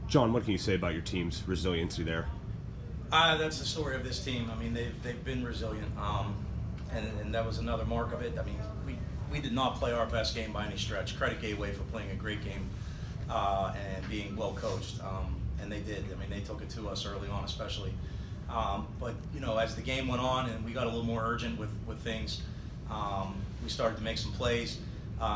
John, what can you say about your team's resiliency there? That's the story of this team. I mean, they've been resilient, and that was another mark of it. I mean, we did not play our best game by any stretch. Credit Gateway for playing a great game and being well coached, and they did. I mean, they took it to us early on, especially. But you know, as the game went on and we got a little more urgent with things, we started to make some plays.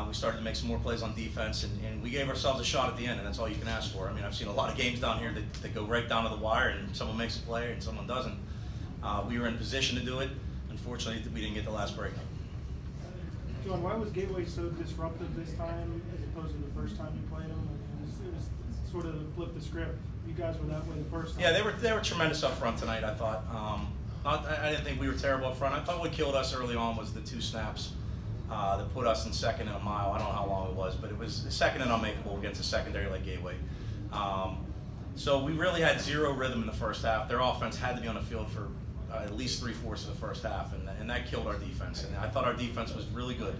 We started to make some more plays on defense, and we gave ourselves a shot at the end, and that's all you can ask for. I mean, I've seen a lot of games down here that go right down to the wire, and someone makes a play and someone doesn't. We were in position to do it. Unfortunately, we didn't get the last break. John, why was Gateway so disruptive this time as opposed to the first time you played them? It was sort of flip the script. You guys were that way the first time. Yeah, they were tremendous up front tonight, I thought. I didn't think we were terrible up front. I thought what killed us early on was the 2 snaps that put us in second and a mile. I don't know how long it was, but it was second and unmakeable against a secondary like Gateway. So we really had zero rhythm in the first half. Their offense had to be on the field for at least 3/4 of the first half, and that killed our defense. And I thought our defense was really good,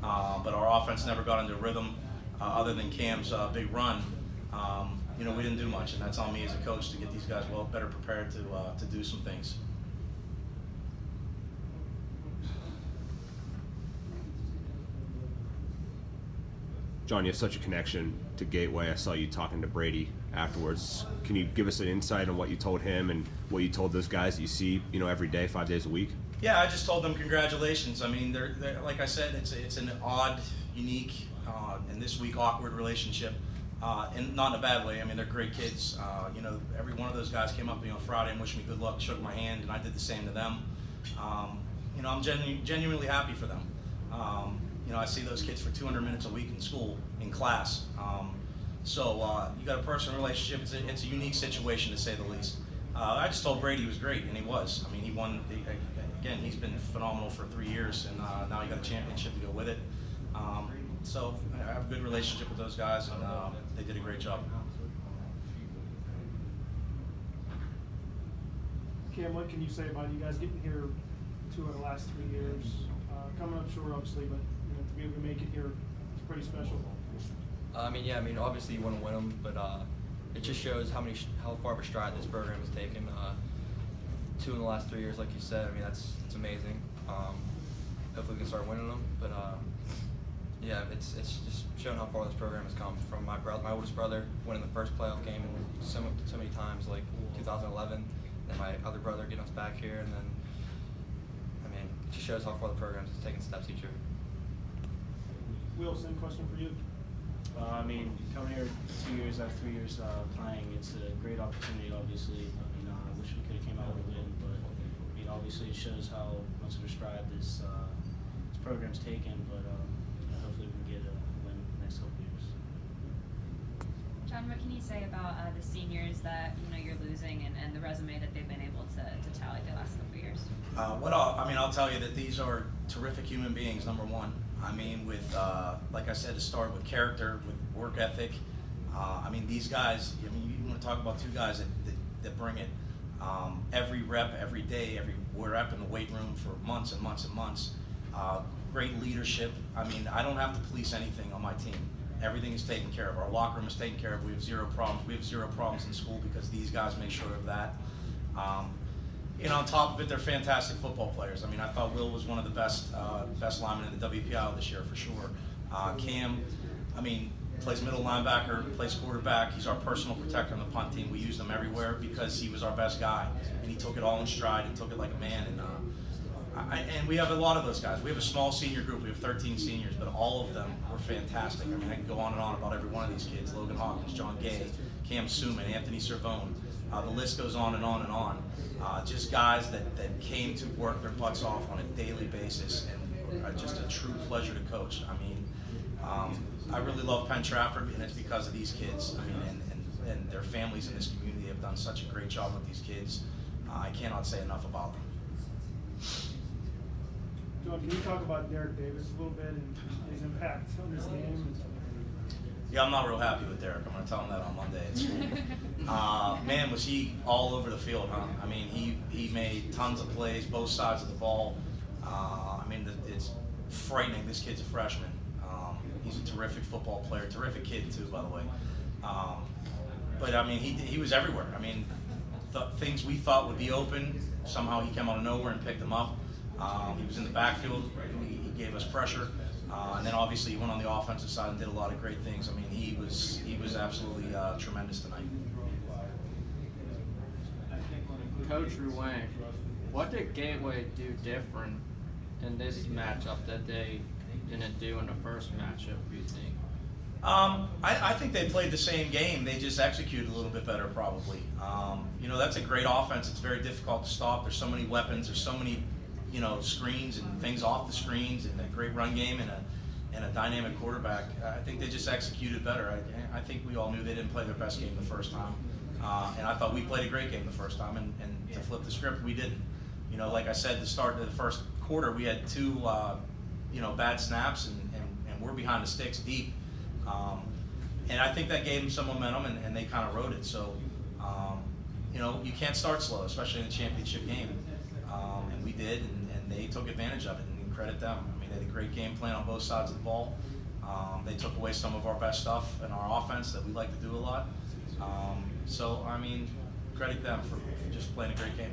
but our offense never got into rhythm other than Cam's big run. You know, we didn't do much, and that's on me as a coach to get these guys better prepared to do some things. John, you have such a connection to Gateway. I saw you talking to Brady afterwards. Can you give us an insight on what you told him and what you told those guys that you see, you know, every day, 5 days a week? Yeah, I just told them congratulations. I mean, they're like I said, it's an odd, unique, and this week awkward relationship, and not in a bad way. I mean, they're great kids. You know, every one of those guys came up to me on Friday and wished me good luck, shook my hand, and I did the same to them. You know, I'm genuinely happy for them. You know, I see those kids for 200 minutes a week in school, in class. So you got a personal relationship. It's a unique situation, to say the least. I just told Brady he was great, and he was. I mean, he won. Again, he's been phenomenal for 3 years, and now he got a championship to go with it. So I have a good relationship with those guys, and they did a great job. Cam, what can you say about you guys getting here 2 of the last 3 years? Coming up short, obviously, but you know, to be able to make it here is pretty special. I mean, obviously you want to win them, but it just shows how far of a stride this program has taken. 2 in the last 3 years, like you said. I mean, it's amazing. Hopefully we can start winning them, but yeah, it's just showing how far this program has come. From my oldest brother winning the first playoff game so many times, like 2011, then my other brother getting us back here, and then I mean, it just shows how far the program is taking steps each year. Will, same question for you. I mean, coming here 2 years out of 3 years playing, it's a great opportunity, obviously. I wish we could have came out with a win, but I mean, obviously it shows how much of a stride this program's taken, but hopefully we can get a win the next couple of years. John, what can you say about the seniors that you're losing and the resume that they've been able to tally the last couple of years? I'll tell you that these are terrific human beings, number one. I mean, with, like I said, to start with character, with work ethic. I mean, these guys, I mean, you want to talk about 2 guys that bring it. Every rep, every day, we're up in the weight room for months and months and months. Great leadership. I mean, I don't have to police anything on my team. Everything is taken care of. Our locker room is taken care of. We have 0 problems. We have 0 problems in school because these guys make sure of that. You know, on top of it, they're fantastic football players. I mean, I thought Will was one of the best linemen in the WPIAL this year for sure. Cam, I mean, plays middle linebacker, plays quarterback. He's our personal protector on the punt team. We use him everywhere because he was our best guy, and he took it all in stride and took it like a man. And we have a lot of those guys. We have a small senior group. We have 13 seniors, but all of them were fantastic. I mean, I can go on and on about every one of these kids: Logan Hawkins, John Gay, Cam Suman, Anthony Servone. The list goes on and on and on. Just guys that came to work their butts off on a daily basis, and are just a true pleasure to coach. I mean, I really love Penn-Trafford, and it's because of these kids. I mean, and their families in this community have done such a great job with these kids. I cannot say enough about them. John, can you talk about Derek Davis a little bit and his impact on this game? Yeah, I'm not real happy with Derek. I'm going to tell him that on Monday at school. Man, was he all over the field, huh? I mean, he made tons of plays, both sides of the ball. I mean, it's frightening. This kid's a freshman. He's a terrific football player, terrific kid too, by the way. but I mean, he was everywhere. I mean, things we thought would be open, somehow he came out of nowhere and picked them up. He was in the backfield. He gave us pressure. And then obviously he went on the offensive side and did a lot of great things. I mean, he was absolutely tremendous tonight. Coach Ruane, what did Gateway do different in this matchup that they didn't do in the first matchup, do you think? I think they played the same game. They just executed a little bit better, probably. You know, that's a great offense. It's very difficult to stop. There's so many weapons. There's so many, you know, screens and things off the screens, and a great run game and a dynamic quarterback. I think they just executed better. I think we all knew they didn't play their best game the first time. And I thought we played a great game the first time, and to flip the script, we didn't. You know, like I said, the start of the first quarter, we had two, you know, bad snaps, and we're behind the sticks deep. And I think that gave them some momentum, and they kind of rode it. So, you know, you can't start slow, especially in a championship game. And we did, and they took advantage of it, and credit them. I mean, they had a great game plan on both sides of the ball. They took away some of our best stuff in our offense that we like to do a lot. So, I mean, credit them for just playing a great game.